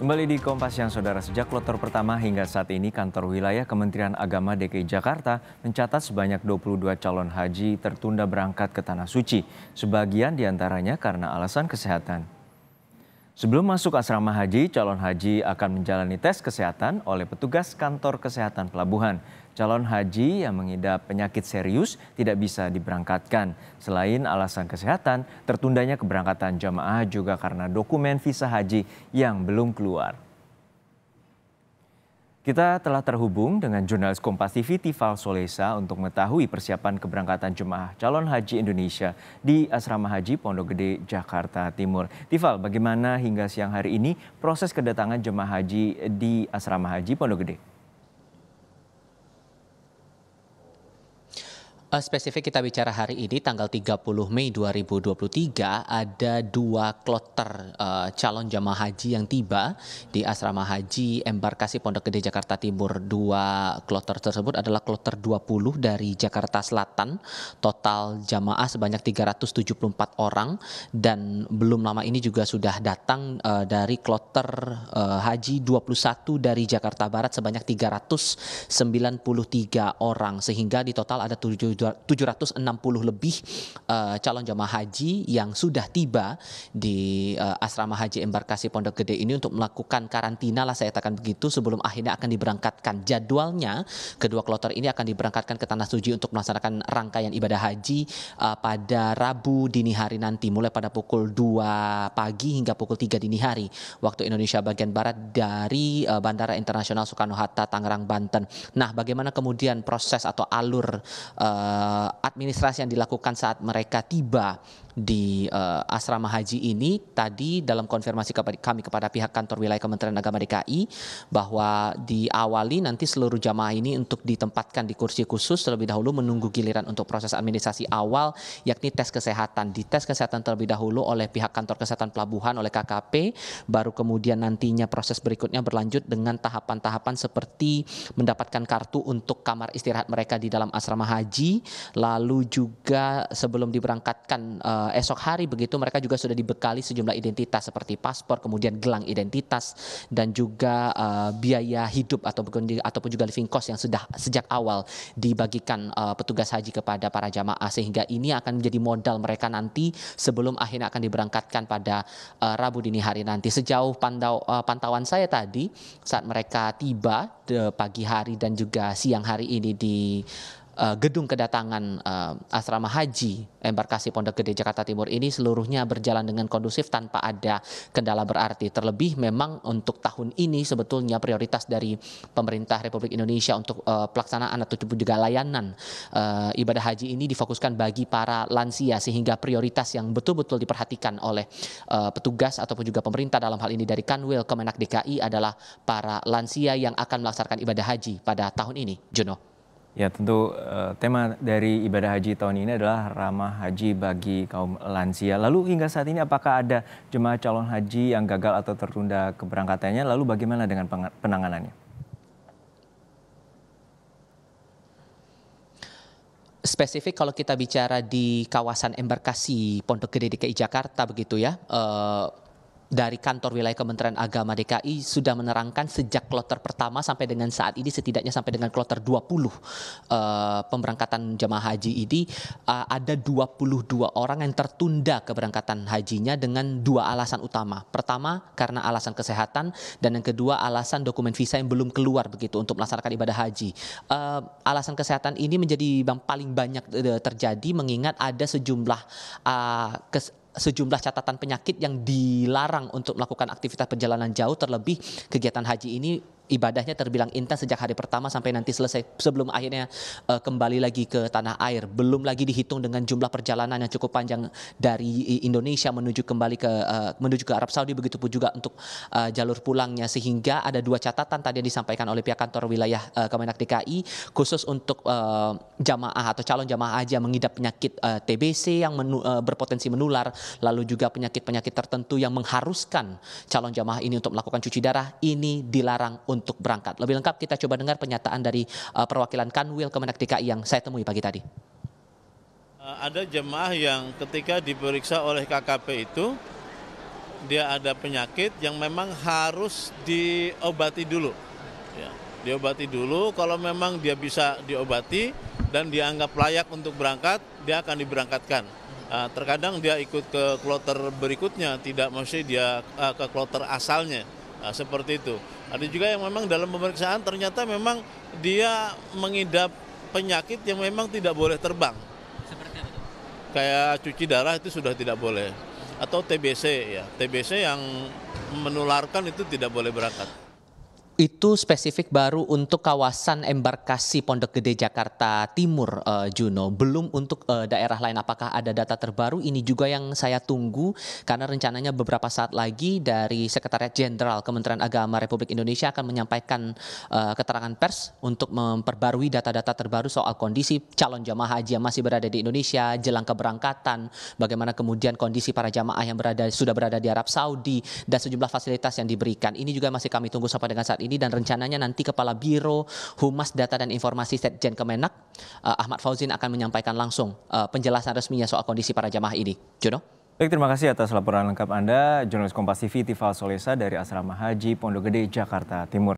Kembali di Kompas Siang, Saudara. Sejak kloter pertama hingga saat ini, kantor wilayah Kementerian Agama DKI Jakarta mencatat sebanyak 22 calon haji tertunda berangkat ke Tanah Suci. Sebagian diantaranya karena alasan kesehatan. Sebelum masuk asrama haji, calon haji akan menjalani tes kesehatan oleh petugas kantor kesehatan pelabuhan. Calon haji yang mengidap penyakit serius tidak bisa diberangkatkan. Selain alasan kesehatan, tertundanya keberangkatan jamaah juga karena dokumen visa haji yang belum keluar. Kita telah terhubung dengan jurnalis Kompas TV Tifal Solesa untuk mengetahui persiapan keberangkatan jemaah calon haji Indonesia di Asrama Haji Pondok Gede, Jakarta Timur. Tifal, bagaimana hingga siang hari ini proses kedatangan jemaah haji di Asrama Haji Pondok Gede? Spesifik kita bicara hari ini tanggal 30 Mei 2023 ada dua kloter calon jamaah haji yang tiba di Asrama Haji Embarkasi Pondok Gede Jakarta Timur. Dua kloter tersebut adalah kloter 20 dari Jakarta Selatan. Total jamaah sebanyak 374 orang dan belum lama ini juga sudah datang dari kloter haji 21 dari Jakarta Barat sebanyak 393 orang, sehingga di total ada 760 lebih calon jamaah haji yang sudah tiba di Asrama Haji Embarkasi Pondok Gede ini untuk melakukan karantina lah, saya katakan begitu, sebelum akhirnya akan diberangkatkan. Jadwalnya kedua kloter ini akan diberangkatkan ke Tanah Suci untuk melaksanakan rangkaian ibadah haji pada Rabu dini hari nanti, mulai pada pukul 2 pagi hingga pukul 3 dini hari waktu Indonesia bagian Barat dari Bandara Internasional Soekarno-Hatta, Tangerang, Banten. Nah, bagaimana kemudian proses atau alur administrasi yang dilakukan saat mereka tiba di asrama haji ini? Tadi dalam konfirmasi kami kepada pihak kantor wilayah Kementerian Agama DKI bahwa diawali nanti seluruh jamaah ini untuk ditempatkan di kursi khusus terlebih dahulu menunggu giliran untuk proses administrasi awal, yakni tes kesehatan. Di tes kesehatan terlebih dahulu oleh pihak kantor kesehatan pelabuhan, oleh KKP, baru kemudian nantinya proses berikutnya berlanjut dengan tahapan-tahapan seperti mendapatkan kartu untuk kamar istirahat mereka di dalam asrama haji, lalu juga sebelum diberangkatkan esok hari begitu mereka juga sudah dibekali sejumlah identitas seperti paspor, kemudian gelang identitas dan juga biaya hidup ataupun juga living cost yang sudah sejak awal dibagikan petugas haji kepada para jamaah, sehingga ini akan menjadi modal mereka nanti sebelum akhirnya akan diberangkatkan pada Rabu dini hari nanti. Sejauh pantauan saya tadi saat mereka tiba pagi hari dan juga siang hari ini di gedung kedatangan asrama haji Embarkasi Pondok Gede Jakarta Timur ini, seluruhnya berjalan dengan kondusif tanpa ada kendala berarti. Terlebih memang untuk tahun ini sebetulnya prioritas dari pemerintah Republik Indonesia untuk pelaksanaan atau juga layanan ibadah haji ini difokuskan bagi para lansia, sehingga prioritas yang betul-betul diperhatikan oleh petugas ataupun juga pemerintah dalam hal ini dari Kanwil Kemenak DKI adalah para lansia yang akan melaksanakan ibadah haji pada tahun ini. Juno. Ya, tentu tema dari ibadah haji tahun ini adalah ramah haji bagi kaum lansia. Lalu hingga saat ini apakah ada jemaah calon haji yang gagal atau tertunda keberangkatannya? Lalu bagaimana dengan penanganannya? Spesifik kalau kita bicara di kawasan Embarkasi Pondok Gede DKI Jakarta begitu ya, dari kantor wilayah Kementerian Agama DKI sudah menerangkan sejak kloter pertama sampai dengan saat ini, setidaknya sampai dengan kloter 20 pemberangkatan jemaah haji ini, ada 22 orang yang tertunda keberangkatan hajinya dengan dua alasan utama. Pertama karena alasan kesehatan dan yang kedua alasan dokumen visa yang belum keluar begitu untuk melaksanakan ibadah haji. Alasan kesehatan ini menjadi yang paling banyak terjadi mengingat ada sejumlah catatan penyakit yang dilarang untuk melakukan aktivitas perjalanan jauh, terlebih kegiatan haji ini ibadahnya terbilang intens sejak hari pertama sampai nanti selesai sebelum akhirnya kembali lagi ke tanah air. Belum lagi dihitung dengan jumlah perjalanan yang cukup panjang dari Indonesia menuju ke Arab Saudi, begitu pun juga untuk jalur pulangnya, sehingga ada dua catatan tadi yang disampaikan oleh pihak kantor wilayah Kemenak DKI khusus untuk jamaah atau calon jamaah haji yang mengidap penyakit TBC yang berpotensi menular, lalu juga penyakit-penyakit tertentu yang mengharuskan calon jamaah ini untuk melakukan cuci darah, ini dilarang untuk berangkat. Lebih lengkap kita coba dengar pernyataan dari perwakilan Kanwil Kemenak DKI yang saya temui pagi tadi. Ada jemaah yang ketika diperiksa oleh KKP itu dia ada penyakit yang memang harus diobati dulu. Ya, diobati dulu, kalau memang dia bisa diobati dan dianggap layak untuk berangkat, dia akan diberangkatkan. Terkadang dia ikut ke kloter berikutnya, tidak mesti dia ke kloter asalnya, seperti itu. Ada juga yang memang dalam pemeriksaan ternyata memang dia mengidap penyakit yang memang tidak boleh terbang. Seperti apa? Kayak cuci darah itu sudah tidak boleh. Atau TBC ya, TBC yang menularkan itu tidak boleh berangkat. Itu spesifik baru untuk kawasan embarkasi Pondok Gede Jakarta Timur, Juno. Belum untuk daerah lain. Apakah ada data terbaru? Ini juga yang saya tunggu karena rencananya beberapa saat lagi dari Sekretariat Jenderal Kementerian Agama Republik Indonesia akan menyampaikan keterangan pers untuk memperbarui data-data terbaru soal kondisi calon jamaah haji yang masih berada di Indonesia jelang keberangkatan, bagaimana kemudian kondisi para jamaah yang sudah berada di Arab Saudi dan sejumlah fasilitas yang diberikan. Ini juga masih kami tunggu sampai dengan saat ini. Dan rencananya nanti Kepala Biro Humas Data dan Informasi Setjen Kemenak Ahmad Fauzin akan menyampaikan langsung penjelasan resminya soal kondisi para jamaah ini. Jono? Baik, terima kasih atas laporan lengkap Anda, jurnalis Kompas TV Tifal Solesa dari Asrama Haji Pondok Gede Jakarta Timur.